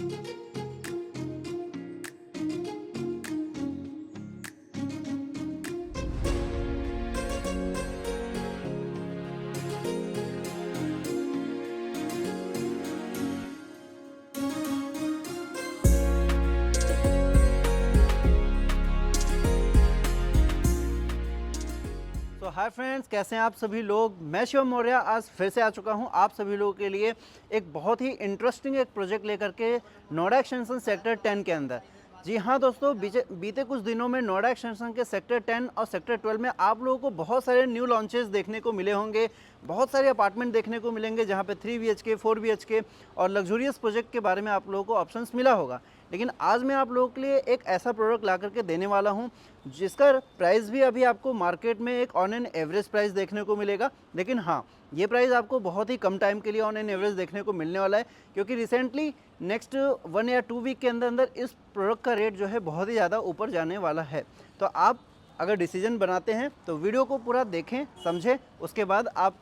तो hi friends, कैसे हैं आप सभी लोग। मैं शिवम मौर्य आज फिर से आ चुका हूं आप सभी लोगों के लिए एक बहुत ही इंटरेस्टिंग एक प्रोजेक्ट लेकर के नोएडा एक्सटेंशन सेक्टर 10 के अंदर। जी हाँ दोस्तों, बीते कुछ दिनों में नोएडा एक्सटेंशन के सेक्टर 10 और सेक्टर 12 में आप लोगों को बहुत सारे न्यू लॉन्चेस देखने को मिले होंगे, बहुत सारे अपार्टमेंट देखने को मिलेंगे जहाँ पे 3 BHK 4 BHK और लग्जूरियस प्रोजेक्ट के बारे में आप लोगों को ऑप्शंस मिला होगा। लेकिन आज मैं आप लोगों के लिए एक ऐसा प्रोडक्ट ला करके देने वाला हूं जिसका प्राइस भी अभी आपको मार्केट में एक ऑन एन एवरेज प्राइस देखने को मिलेगा। लेकिन हाँ, ये प्राइस आपको बहुत ही कम टाइम के लिए ऑन एन एवरेज देखने को मिलने वाला है, क्योंकि रिसेंटली नेक्स्ट 1 या 2 वीक के अंदर अंदर इस प्रोडक्ट का रेट जो है बहुत ही ज़्यादा ऊपर जाने वाला है। तो आप अगर डिसीजन बनाते हैं तो वीडियो को पूरा देखें, समझें, उसके बाद आप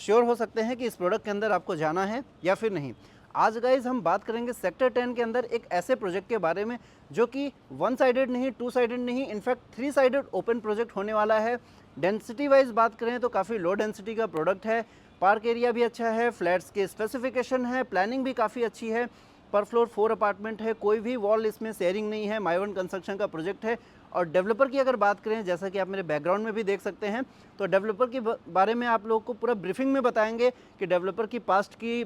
श्योर हो सकते हैं कि इस प्रोडक्ट के अंदर आपको जाना है या फिर नहीं। आज गाइज हम बात करेंगे सेक्टर 10 के अंदर एक ऐसे प्रोजेक्ट के बारे में जो कि 1 साइडेड नहीं, 2 साइडेड नहीं, इनफैक्ट 3 साइडेड ओपन प्रोजेक्ट होने वाला है। डेंसिटी वाइज बात करें तो काफ़ी लो डेंसिटी का प्रोडक्ट है, पार्क एरिया भी अच्छा है, फ्लैट्स के स्पेसिफिकेशन है, प्लानिंग भी काफ़ी अच्छी है, पर फ्लोर 4 अपार्टमेंट है, कोई भी वॉल इसमें शेयरिंग नहीं है, माई वन कंस्ट्रक्शन का प्रोजेक्ट है। और डेवलपर की अगर बात करें, जैसा कि आप मेरे बैकग्राउंड में भी देख सकते हैं, तो डेवलपर के बारे में आप लोगों को पूरा ब्रीफिंग में बताएंगे कि डेवलपर की पास्ट की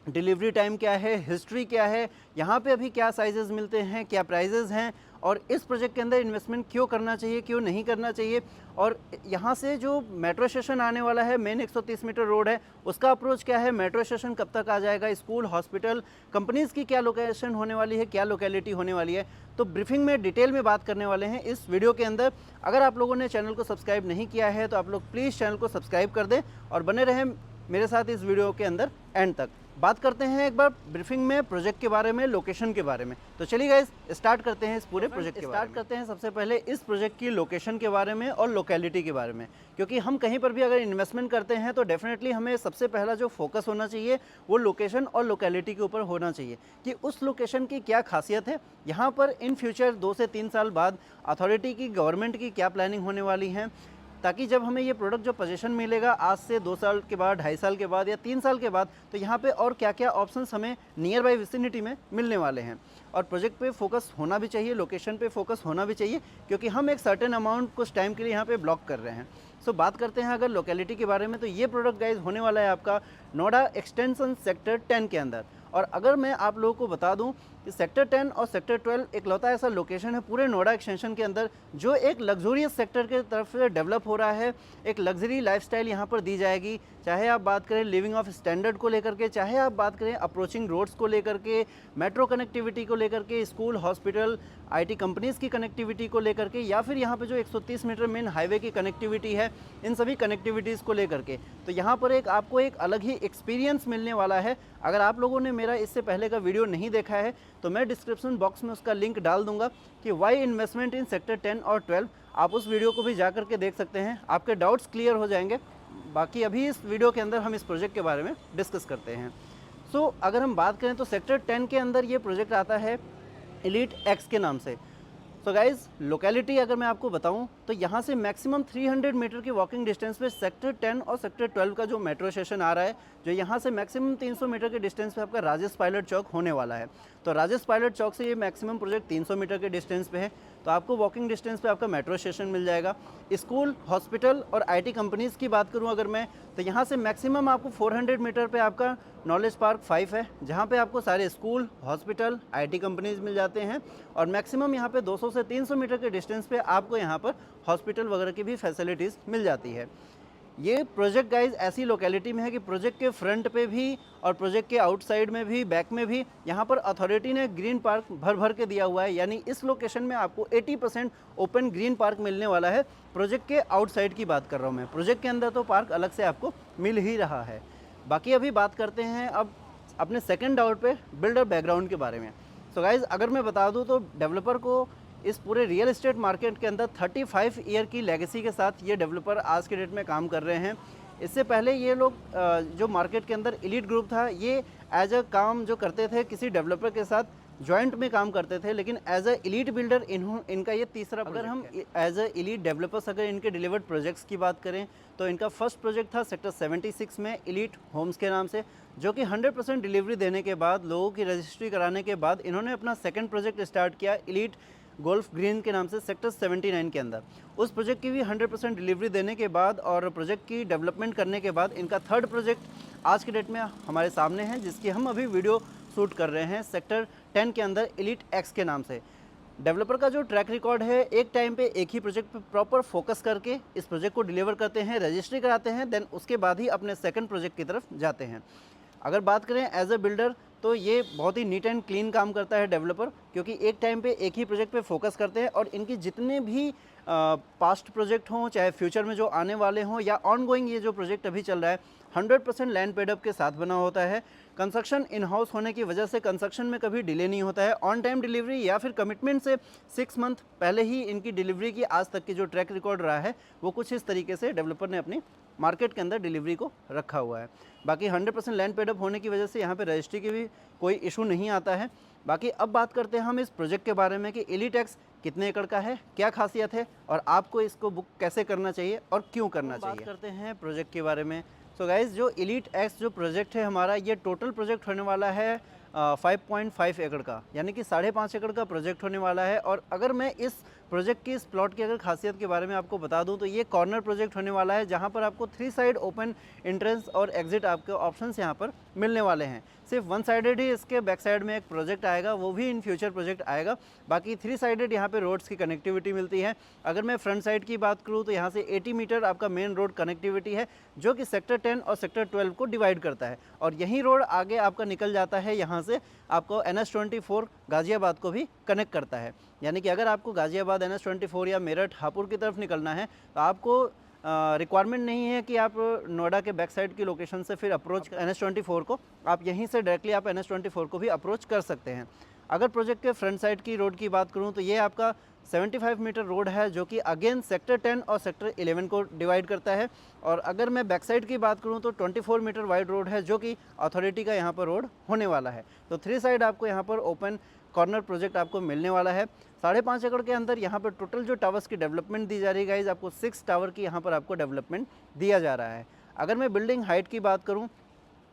डिलीवरी टाइम क्या है, हिस्ट्री क्या है, यहाँ पे अभी क्या साइजेस मिलते हैं, क्या प्राइजेज़ हैं, और इस प्रोजेक्ट के अंदर इन्वेस्टमेंट क्यों करना चाहिए, क्यों नहीं करना चाहिए। और यहाँ से जो मेट्रो स्टेशन आने वाला है, मेन 130 मीटर रोड है, उसका अप्रोच क्या है, मेट्रो स्टेशन कब तक आ जाएगा, स्कूल, हॉस्पिटल, कंपनीज़ की क्या लोकेशन होने वाली है, क्या लोकेलिटी होने वाली है, तो ब्रीफिंग में डिटेल में बात करने वाले हैं इस वीडियो के अंदर। अगर आप लोगों ने चैनल को सब्सक्राइब नहीं किया है तो आप लोग प्लीज़ चैनल को सब्सक्राइब कर दें और बने रहें मेरे साथ इस वीडियो के अंदर एंड तक। बात करते हैं एक बार ब्रीफिंग में प्रोजेक्ट के बारे में, लोकेशन के बारे में। तो चलिए गाइस, स्टार्ट करते हैं इस पूरे प्रोजेक्ट के बारे में। स्टार्ट करते हैं सबसे पहले इस प्रोजेक्ट की लोकेशन के बारे में और लोकेलिटी के बारे में, क्योंकि हम कहीं पर भी अगर इन्वेस्टमेंट करते हैं तो डेफिनेटली हमें सबसे पहला जो फोकस होना चाहिए वो लोकेशन और लोकेलिटी के ऊपर होना चाहिए कि उस लोकेशन की क्या खासियत है, यहाँ पर इन फ्यूचर 2 से 3 साल बाद अथॉरिटी की, गवर्नमेंट की क्या प्लानिंग होने वाली है, ताकि जब हमें ये प्रोडक्ट जो पोजीशन मिलेगा आज से 2 साल के बाद, 2.5 साल के बाद या 3 साल के बाद, तो यहाँ पे और क्या क्या ऑप्शंस हमें नियर बाई विसिनिटी में मिलने वाले हैं। और प्रोजेक्ट पे फोकस होना भी चाहिए, लोकेशन पे फोकस होना भी चाहिए, क्योंकि हम एक सर्टेन अमाउंट कुछ टाइम के लिए यहाँ पे ब्लॉक कर रहे हैं। सो बात करते हैं अगर लोकेलिटी के बारे में, तो ये प्रोडक्ट गाइज होने वाला है आपका नोएडा एक्सटेंशन सेक्टर 10 के अंदर। और अगर मैं आप लोगों को बता दूं कि सेक्टर 10 और सेक्टर 12 इकलौता ऐसा लोकेशन है पूरे नोएडा एक्सटेंशन के अंदर जो एक लग्जूरियस सेक्टर के तरफ से डेवलप हो रहा है। एक लग्जरी लाइफस्टाइल यहाँ पर दी जाएगी, चाहे आप बात करें लिविंग ऑफ स्टैंडर्ड को लेकर के, चाहे आप बात करें अप्रोचिंग रोड्स को लेकर के, मेट्रो कनेक्टिविटी को लेकर के, स्कूल, हॉस्पिटल, IT कंपनीज़ की कनेक्टिविटी को लेकर के, या फिर यहाँ पे जो 130 मीटर मेन हाईवे की कनेक्टिविटी है, इन सभी कनेक्टिविटीज़ को लेकर के। तो यहाँ पर एक आपको एक अलग ही एक्सपीरियंस मिलने वाला है। अगर आप लोगों ने मेरा इससे पहले का वीडियो नहीं देखा है तो मैं डिस्क्रिप्शन बॉक्स में उसका लिंक डाल दूंगा कि वाई इन्वेस्टमेंट इन सेक्टर 10 और 12, आप उस वीडियो को भी जा करके देख सकते हैं, आपके डाउट्स क्लियर हो जाएंगे। बाकी अभी इस वीडियो के अंदर हम इस प्रोजेक्ट के बारे में डिस्कस करते हैं। सो अगर हम बात करें तो सेक्टर 10 के अंदर ये प्रोजेक्ट आता है एलीट एक्स के नाम से। सो गाइज़, लोकेलिटी अगर मैं आपको बताऊं तो यहाँ से मैक्सिमम 300 मीटर की वॉकिंग डिस्टेंस पे सेक्टर 10 और सेक्टर 12 का जो मेट्रो स्टेशन आ रहा है, जो यहाँ से मैक्सिमम 300 मीटर के डिस्टेंस पे आपका राजेश पायलट चौक होने वाला है। तो राजेश पायलट चौक से ये मैक्सिमम प्रोजेक्ट 300 मीटर के डिस्टेंस पे है, तो आपको वॉकिंग डिस्टेंस पे आपका मेट्रो स्टेशन मिल जाएगा। स्कूल, हॉस्पिटल और IT कंपनीज़ की बात करूँ अगर मैं, तो यहाँ से मैक्सिमम आपको 400 मीटर पे आपका नॉलेज पार्क 5 है, जहाँ पे आपको सारे स्कूल, हॉस्पिटल, IT कंपनीज़ मिल जाते हैं। और मैक्सिमम यहाँ पे 200 से 300 मीटर के डिस्टेंस पे आपको यहाँ पर हॉस्पिटल वगैरह की भी फैसिलिटीज़ मिल जाती है। ये प्रोजेक्ट गाइज ऐसी लोकेलिटी में है कि प्रोजेक्ट के फ्रंट पे भी और प्रोजेक्ट के आउटसाइड में भी, बैक में भी, यहाँ पर अथॉरिटी ने ग्रीन पार्क भर भर के दिया हुआ है। यानी इस लोकेशन में आपको 80% ओपन ग्रीन पार्क मिलने वाला है। प्रोजेक्ट के आउटसाइड की बात कर रहा हूँ मैं, प्रोजेक्ट के अंदर तो पार्क अलग से आपको मिल ही रहा है। बाकी अभी बात करते हैं अब अपने सेकेंड डाउट पे, बिल्डर बैकग्राउंड के बारे में। सो गाइज अगर मैं बता दूँ तो डेवलपर को इस पूरे रियल एस्टेट मार्केट के अंदर 35 ईयर की लेगेसी के साथ ये डेवलपर आज के डेट में काम कर रहे हैं। इससे पहले ये लोग जो मार्केट के अंदर एलीट ग्रुप था, ये एज अ काम जो करते थे किसी डेवलपर के साथ जॉइंट में काम करते थे, लेकिन एज अ एलीट बिल्डर इनका ये तीसरा अगर हम एज अ एलीट डेवलपर्स अगर इनके डिलीवर्ड प्रोजेक्ट्स की बात करें तो इनका फर्स्ट प्रोजेक्ट था सेक्टर 76 में एलीट होम्स के नाम से, जो कि 100% डिलीवरी देने के बाद लोगों की रजिस्ट्री कराने के बाद इन्होंने अपना सेकंड प्रोजेक्ट स्टार्ट किया एलीट गोल्फ ग्रीन के नाम से सेक्टर 79 के अंदर। उस प्रोजेक्ट की भी 100% डिलीवरी देने के बाद और प्रोजेक्ट की डेवलपमेंट करने के बाद इनका थर्ड प्रोजेक्ट आज के डेट में हमारे सामने है, जिसकी हम अभी वीडियो शूट कर रहे हैं सेक्टर 10 के अंदर एलीट एक्स के नाम से। डेवलपर का जो ट्रैक रिकॉर्ड है, एक टाइम पे एक ही प्रोजेक्ट पे प्रॉपर फोकस करके इस प्रोजेक्ट को डिलीवर करते हैं, रजिस्ट्री कराते हैं, देन उसके बाद ही अपने सेकंड प्रोजेक्ट की तरफ जाते हैं। अगर बात करें एज अ बिल्डर तो ये बहुत ही नीट एंड क्लीन काम करता है डेवलपर, क्योंकि एक टाइम पे एक ही प्रोजेक्ट पे फोकस करते हैं और इनकी जितने भी पास्ट प्रोजेक्ट हों, चाहे फ्यूचर में जो आने वाले हों या ऑन गोइंग ये जो प्रोजेक्ट अभी चल रहा है, 100% लैंड पेडअप के साथ बना होता है। कंस्ट्रक्शन इन हाउस होने की वजह से कंस्ट्रक्शन में कभी डिले नहीं होता है। ऑन टाइम डिलीवरी या फिर कमिटमेंट से 6 मंथ पहले ही इनकी डिलीवरी की आज तक की जो ट्रैक रिकॉर्ड रहा है वो कुछ इस तरीके से डेवलपर ने अपनी मार्केट के अंदर डिलीवरी को रखा हुआ है। बाकी 100% लैंड पेडअप होने की वजह से यहाँ पे रजिस्ट्री की भी कोई इशू नहीं आता है। बाकी अब बात करते हैं हम इस प्रोजेक्ट के बारे में कि एलीट एक्स कितने एकड़ का है, क्या खासियत है और आपको इसको बुक कैसे करना चाहिए और क्यों करना चाहिए। बात करते हैं प्रोजेक्ट के बारे में। सो गाइज़, जो एलीट एक्स जो प्रोजेक्ट है हमारा, ये टोटल प्रोजेक्ट होने वाला है 5.5 एकड़ का, यानी कि 5.5 एकड़ का प्रोजेक्ट होने वाला है। और अगर मैं इस प्रोजेक्ट की इस प्लॉट की अगर खासियत के बारे में आपको बता दूं तो ये कॉर्नर प्रोजेक्ट होने वाला है, जहां पर आपको 3 साइड ओपन एंट्रेंस और एग्जिट आपके ऑप्शंस यहां पर मिलने वाले हैं। सिर्फ 1 साइडेड ही इसके बैक साइड में एक प्रोजेक्ट आएगा, वो भी इन फ्यूचर प्रोजेक्ट आएगा। बाकी 3 साइडेड यहाँ पे रोड्स की कनेक्टिविटी मिलती है। अगर मैं फ्रंट साइड की बात करूँ तो यहाँ से 80 मीटर आपका मेन रोड कनेक्टिविटी है, जो कि सेक्टर 10 और सेक्टर 12 को डिवाइड करता है। और यही रोड आगे आपका निकल जाता है, यहाँ से आपको NH24 गाज़ियाबाद को भी कनेक्ट करता है। यानी कि अगर आपको गाज़ियाबाद NH24 या मेरठ हापुड़ की तरफ निकलना है तो आपको रिक्वायरमेंट नहीं है कि आप नोएडा के बैक साइड की लोकेशन से फिर अप्रोच NH24 को, आप यहीं से डायरेक्टली आप NH24 को भी अप्रोच कर सकते हैं। अगर प्रोजेक्ट के फ्रंट साइड की रोड की बात करूं तो ये आपका 75 मीटर रोड है, जो कि अगेन सेक्टर 10 और सेक्टर 11 को डिवाइड करता है। और अगर मैं बैक साइड की बात करूं तो 24 मीटर वाइड रोड है, जो कि अथॉरिटी का यहाँ पर रोड होने वाला है। तो 3 साइड आपको यहाँ पर ओपन कॉर्नर प्रोजेक्ट आपको मिलने वाला है। 5.5 एकड़ के अंदर यहाँ पर टोटल जो टावर्स की डेवलपमेंट दी जा रही है गाइज, आपको 6 टावर की यहाँ पर आपको डेवलपमेंट दिया जा रहा है। अगर मैं बिल्डिंग हाइट की बात करूँ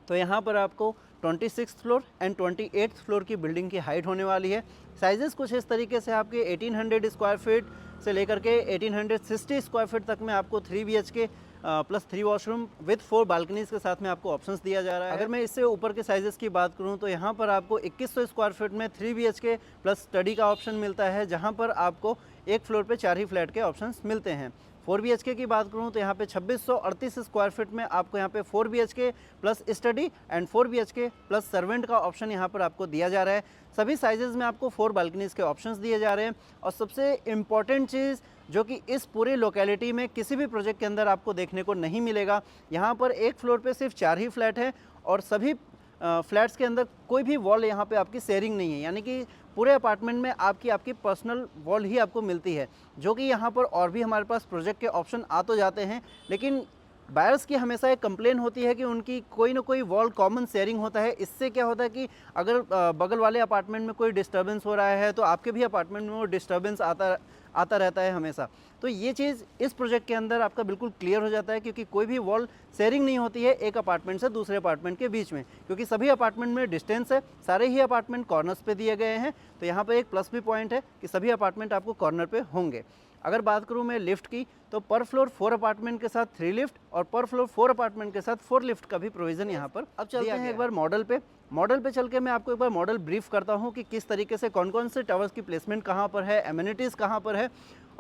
तो यहाँ पर आपको 26th floor and 28th floor की बिल्डिंग की हाइट होने वाली है। साइजेस कुछ इस तरीके से आपके 1800 स्क्वायर फीट से लेकर के 1860 स्क्वायर फीट तक में आपको 3 BHK plus 3 washroom with 4 balconies के साथ में आपको ऑप्शंस दिया जा रहा है। अगर मैं इससे ऊपर के साइजेस की बात करूं तो यहाँ पर आपको 2100 स्क्वायर फीट में 3 BHK प्लस स्टडी का ऑप्शन मिलता है, जहाँ पर आपको एक फ्लोर पे 4 ही फ्लैट के ऑप्शंस मिलते हैं। 4 BHK की बात करूं तो यहाँ पे 2638 स्क्वायर फीट में आपको यहाँ पे 4 BHK plus study and 4 BHK plus servant का ऑप्शन यहाँ पर आपको दिया जा रहा है। सभी साइजेज़ में आपको 4 बालकनीज़ के ऑप्शंस दिए जा रहे हैं। और सबसे इम्पॉर्टेंट चीज़ जो कि इस पूरे लोकेलिटी में किसी भी प्रोजेक्ट के अंदर आपको देखने को नहीं मिलेगा, यहाँ पर एक फ्लोर पे सिर्फ 4 ही फ्लैट है और सभी फ्लैट्स के अंदर कोई भी वॉल यहाँ पे आपकी शेयरिंग नहीं है, यानी कि पूरे अपार्टमेंट में आपकी पर्सनल वॉल ही आपको मिलती है। जो कि यहाँ पर और भी हमारे पास प्रोजेक्ट के ऑप्शन आ तो जाते हैं, लेकिन बायर्स की हमेशा एक कंप्लेन होती है कि उनकी कोई ना कोई वॉल कॉमन शेयरिंग होता है। इससे क्या होता है कि अगर बगल वाले अपार्टमेंट में कोई डिस्टर्बेंस हो रहा है तो आपके भी अपार्टमेंट में वो डिस्टर्बेंस आता रहता है हमेशा। तो ये चीज़ इस प्रोजेक्ट के अंदर आपका बिल्कुल क्लियर हो जाता है, क्योंकि कोई भी वॉल शेयरिंग नहीं होती है एक अपार्टमेंट से दूसरे अपार्टमेंट के बीच में, क्योंकि सभी अपार्टमेंट में डिस्टेंस है। सारे ही अपार्टमेंट कॉर्नर्स पे दिए गए हैं, तो यहाँ पर एक प्लस भी पॉइंट है कि सभी अपार्टमेंट आपको कॉर्नर पे होंगे। अगर बात करूँ मैं लिफ्ट की तो पर फ्लोर 4 अपार्टमेंट के साथ 3 लिफ्ट और पर फ्लोर 4 अपार्टमेंट के साथ 4 लिफ्ट का भी प्रोविज़न यहाँ पर अब चलते हैं एक बार मॉडल पे चल के मैं आपको एक बार मॉडल ब्रीफ करता हूँ कि किस तरीके से कौन कौन से टावर्स की प्लेसमेंट कहाँ पर है, एमिनिटीज़ कहाँ पर है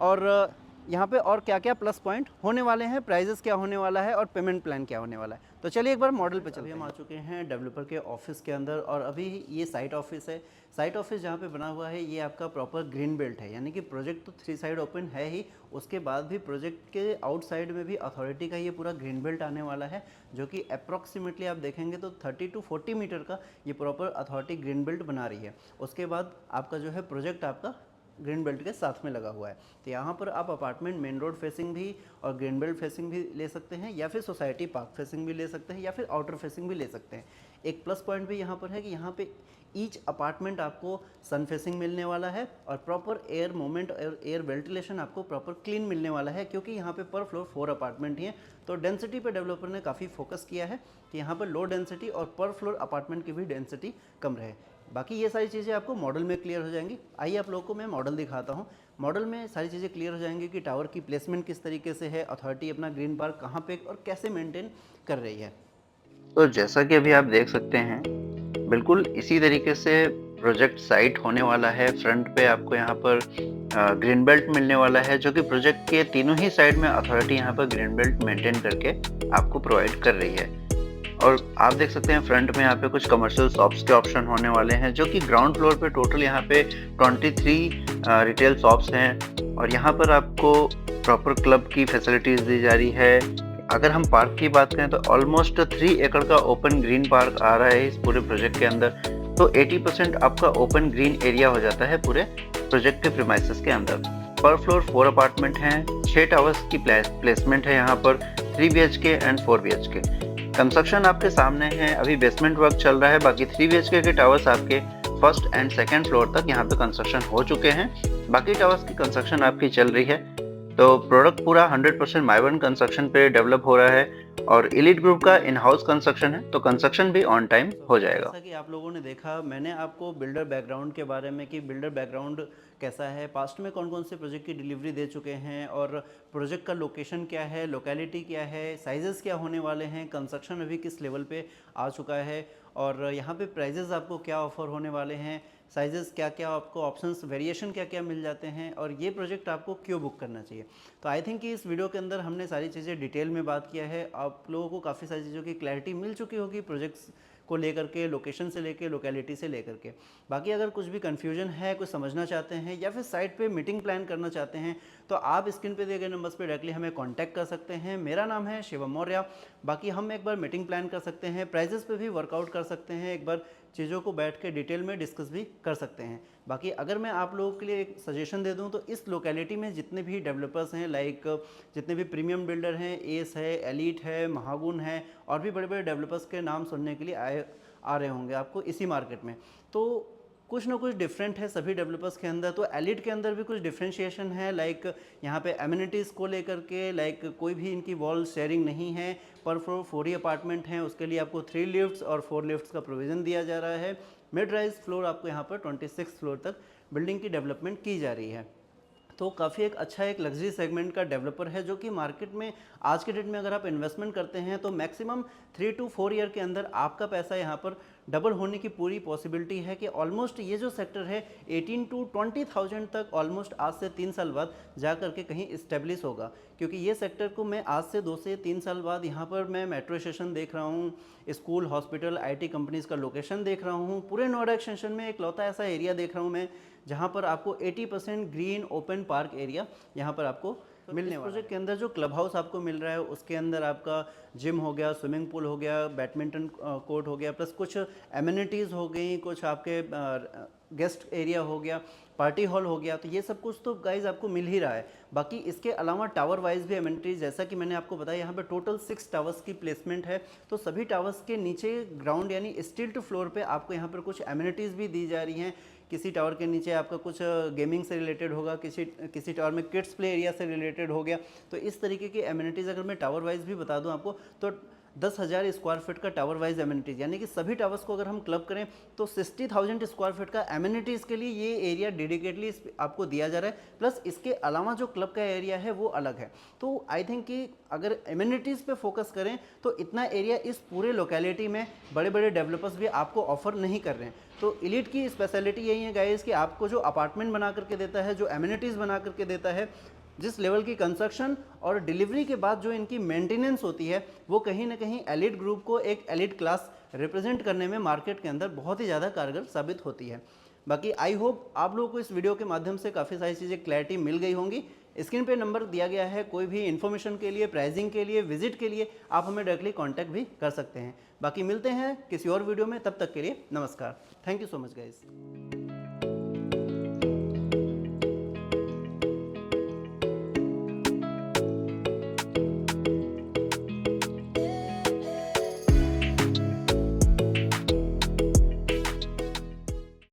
और यहाँ पे और क्या क्या प्लस पॉइंट होने वाले हैं, प्राइजेस क्या होने वाला है और पेमेंट प्लान क्या होने वाला है। तो चलिए एक बार मॉडल पे चलते हैं। हम आ चुके हैं डेवलपर के ऑफिस के अंदर और अभी ये साइट ऑफिस है। साइट ऑफिस जहाँ पे बना हुआ है ये आपका प्रॉपर ग्रीन बेल्ट है, यानी कि प्रोजेक्ट तो 3 साइड ओपन है ही, उसके बाद भी प्रोजेक्ट के आउटसाइड में भी अथॉरिटी का ये पूरा ग्रीन बेल्ट आने वाला है, जो कि अप्रॉक्सीमेटली आप देखेंगे तो 30 to 40 मीटर का ये प्रॉपर अथॉरिटी ग्रीन बेल्ट बना रही है। उसके बाद आपका जो है प्रोजेक्ट आपका ग्रीन बेल्ट के साथ में लगा हुआ है। तो यहाँ पर आप अपार्टमेंट मेन रोड फेसिंग भी और ग्रीन बेल्ट फेसिंग भी ले सकते हैं, या फिर सोसाइटी पार्क फेसिंग भी ले सकते हैं, या फिर आउटर फेसिंग भी ले सकते हैं। एक प्लस पॉइंट भी यहाँ पर है कि यहाँ पे ईच अपार्टमेंट आपको सन फेसिंग मिलने वाला है और प्रॉपर एयर मूवमेंट और एयर वेंटिलेशन आपको प्रॉपर क्लीन मिलने वाला है, क्योंकि यहाँ पे पर फ्लोर 4 अपार्टमेंट ही हैं। तो डेंसिटी पे डेवलपर ने काफ़ी फोकस किया है कि यहाँ पर लो डेंसिटी और पर फ्लोर अपार्टमेंट की भी डेंसिटी कम रहे। बाकी ये सारी चीज़ें आपको मॉडल में क्लियर हो जाएंगी। आइए आप लोगों को मैं मॉडल दिखाता हूँ। मॉडल में सारी चीज़ें क्लियर हो जाएंगी कि टावर की प्लेसमेंट किस तरीके से है, अथॉरिटी अपना ग्रीन पार्क कहाँ पे और कैसे मेंटेन कर रही है। तो जैसा कि अभी आप देख सकते हैं, बिल्कुल इसी तरीके से प्रोजेक्ट साइट होने वाला है। फ्रंट पे आपको यहाँ पर ग्रीन बेल्ट मिलने वाला है, जो कि प्रोजेक्ट के तीनों ही साइड में अथॉरिटी यहाँ पर ग्रीन बेल्ट मेंटेन करके आपको प्रोवाइड कर रही है। और आप देख सकते हैं फ्रंट में यहाँ पे कुछ कमर्शियल शॉप्स के ऑप्शन होने वाले हैं, जो कि ग्राउंड फ्लोर पे टोटल यहाँ पे 23 रिटेल शॉप्स हैं। और यहाँ पर आपको प्रॉपर क्लब की फैसिलिटीज दी जा रही है। अगर हम पार्क की बात करें तो ऑलमोस्ट 3 एकड़ का ओपन ग्रीन पार्क आ रहा है इस पूरे प्रोजेक्ट के अंदर। तो 80% आपका ओपन ग्रीन एरिया हो जाता है पूरे प्रोजेक्ट के प्रीमाइसेस के अंदर। पर फ्लोर 4 अपार्टमेंट हैं, 6 टावर्स की प्लेसमेंट है यहाँ पर, 3 BHK एंड 4 BHK। कंस्ट्रक्शन आपके सामने है, अभी बेसमेंट वर्क चल रहा है। बाकी 3 BHK के टावर्स आपके फर्स्ट एंड सेकंड फ्लोर तक यहाँ पे कंस्ट्रक्शन हो चुके हैं। बाकी टावर्स की कंस्ट्रक्शन आपकी चल रही है। तो प्रोडक्ट पूरा 100% माइवन कंस्ट्रक्शन पे डेवलप हो रहा है और एलीट ग्रुप का इन हाउस कंस्ट्रक्शन है, तो कंस्ट्रक्शन भी ऑन टाइम हो जाएगा। जैसा कि आप लोगों ने देखा, मैंने आपको बिल्डर बैकग्राउंड के बारे में कि बिल्डर बैकग्राउंड कैसा है, पास्ट में कौन कौन से प्रोजेक्ट की डिलीवरी दे चुके हैं और प्रोजेक्ट का लोकेशन क्या है, लोकेलिटी क्या है, साइजेस क्या होने वाले हैं, कंस्ट्रक्शन अभी किस लेवल पे आ चुका है और यहाँ पे प्राइजेस आपको क्या ऑफर होने वाले हैं, साइजेस क्या क्या आपको ऑप्शंस वेरिएशन क्या क्या मिल जाते हैं और ये प्रोजेक्ट आपको क्यों बुक करना चाहिए। तो आई थिंक कि इस वीडियो के अंदर हमने सारी चीज़ें डिटेल में बात किया है। आप लोगों को काफ़ी सारी चीज़ों की क्लैरिटी मिल चुकी होगी प्रोजेक्ट्स को लेकर के, लोकेशन से लेकर, लोकेलिटी से लेकर के। बाकी अगर कुछ भी कन्फ्यूजन है, कुछ समझना चाहते हैं या फिर साइट पे मीटिंग प्लान करना चाहते हैं, तो आप स्क्रीन पे दिए गए नंबर्स पे डायरेक्टली हमें कांटेक्ट कर सकते हैं। मेरा नाम है शिवम मौर्य। बाकी हम एक बार मीटिंग प्लान कर सकते हैं, प्राइजेस पे भी वर्कआउट कर सकते हैं, एक बार चीज़ों को बैठ के डिटेल में डिस्कस भी कर सकते हैं। बाकी अगर मैं आप लोगों के लिए एक सजेशन दे दूं तो इस लोकेलिटी में जितने भी डेवलपर्स हैं, लाइक जितने भी प्रीमियम बिल्डर हैं, एस है, एलीट है, महागुन है और भी बड़े बड़े डेवलपर्स के नाम सुनने के लिए आ रहे होंगे आपको इसी मार्केट में। तो कुछ ना कुछ डिफरेंट है सभी डेवलपर्स के अंदर। तो एलिट के अंदर भी कुछ डिफ्रेंशिएशन है, लाइक यहाँ पे एमिनिटीज़ को लेकर के, लाइक कोई भी इनकी वॉल शेयरिंग नहीं है। पर फ्लोर 4 ही अपार्टमेंट हैं, उसके लिए आपको 3 लिफ्ट्स और 4 लिफ्ट्स का प्रोविज़न दिया जा रहा है। मिड राइज फ्लोर आपको यहाँ पर 26 फ्लोर तक बिल्डिंग की डेवलपमेंट की जा रही है। तो काफ़ी एक अच्छा एक लग्जरी सेगमेंट का डेवलपर है, जो कि मार्केट में आज के डेट में अगर आप इन्वेस्टमेंट करते हैं तो मैक्सिमम 3 to 4 ईयर के अंदर आपका पैसा यहाँ पर डबल होने की पूरी पॉसिबिलिटी है। कि ऑलमोस्ट ये जो सेक्टर है 18 to 20,000 तक ऑलमोस्ट आज से 3 साल बाद जा करके कहीं इस्टेब्लिश होगा। क्योंकि ये सेक्टर को मैं आज से 2 से 3 साल बाद यहाँ पर मैं मेट्रो स्टेशन देख रहा हूँ, स्कूल, हॉस्पिटल, IT कंपनीज़ का लोकेशन देख रहा हूँ। पूरे नोएडा एक्सटेंशन में एक लौता ऐसा एरिया देख रहा हूँ मैं जहाँ पर आपको 80% ग्रीन ओपन पार्क एरिया यहाँ पर आपको मिलने वाला। प्रोजेक्ट के अंदर जो क्लब हाउस आपको मिल रहा है उसके अंदर आपका जिम हो गया, स्विमिंग पूल हो गया, बैडमिंटन कोर्ट हो गया, प्लस कुछ एमिनिटीज़ हो गई, कुछ आपके गेस्ट एरिया हो गया, पार्टी हॉल हो गया। तो ये सब कुछ तो गाइज आपको मिल ही रहा है। बाकी इसके अलावा टावर वाइज भी एमिनिटीज़, जैसा कि मैंने आपको बताया, यहाँ पे टोटल 6 टावर्स की प्लेसमेंट है। तो सभी टावर्स के नीचे ग्राउंड यानी स्टिल्ट फ्लोर पे आपको यहाँ पर कुछ एमिनिटीज़ भी दी जा रही हैं। किसी टावर के नीचे आपका कुछ गेमिंग से रिलेटेड होगा, किसी टावर में किड्स प्ले एरिया से रिलेटेड हो गया। तो इस तरीके की एमिनिटीज़ अगर मैं टावर वाइज भी बता दूं आपको, तो 10,000 स्क्वायर फीट का टावर वाइज एमिनिटीज़, यानी कि सभी टावर्स को अगर हम क्लब करें तो 60,000 स्क्वायर फीट का एमिनिटीज़ के लिए ये एरिया डेडिकेटली आपको दिया जा रहा है। प्लस इसके अलावा जो क्लब का एरिया है वो अलग है। तो आई थिंक कि अगर एमिनिटीज़ पे फोकस करें तो इतना एरिया इस पूरे लोकेलिटी में बड़े बड़े डेवलपर्स भी आपको ऑफर नहीं कर रहे हैं। तो एलीट की स्पेशलिटी यही है गाइस कि आपको जो अपार्टमेंट बना करके देता है, जो एमिनिटीज़ बना करके देता है, जिस लेवल की कंस्ट्रक्शन और डिलीवरी के बाद जो इनकी मेंटेनेंस होती है, वो कहीं ना कहीं एलीट ग्रुप को एक एलीट क्लास रिप्रेजेंट करने में मार्केट के अंदर बहुत ही ज़्यादा कारगर साबित होती है। बाकी आई होप आप लोगों को इस वीडियो के माध्यम से काफ़ी सारी चीज़ें क्लैरिटी मिल गई होंगी। स्क्रीन पे नंबर दिया गया है, कोई भी इन्फॉर्मेशन के लिए, प्राइसिंग के लिए, विजिट के लिए आप हमें डायरेक्टली कांटेक्ट भी कर सकते हैं। बाकी मिलते हैं किसी और वीडियो में, तब तक के लिए नमस्कार। Thank you so much guys.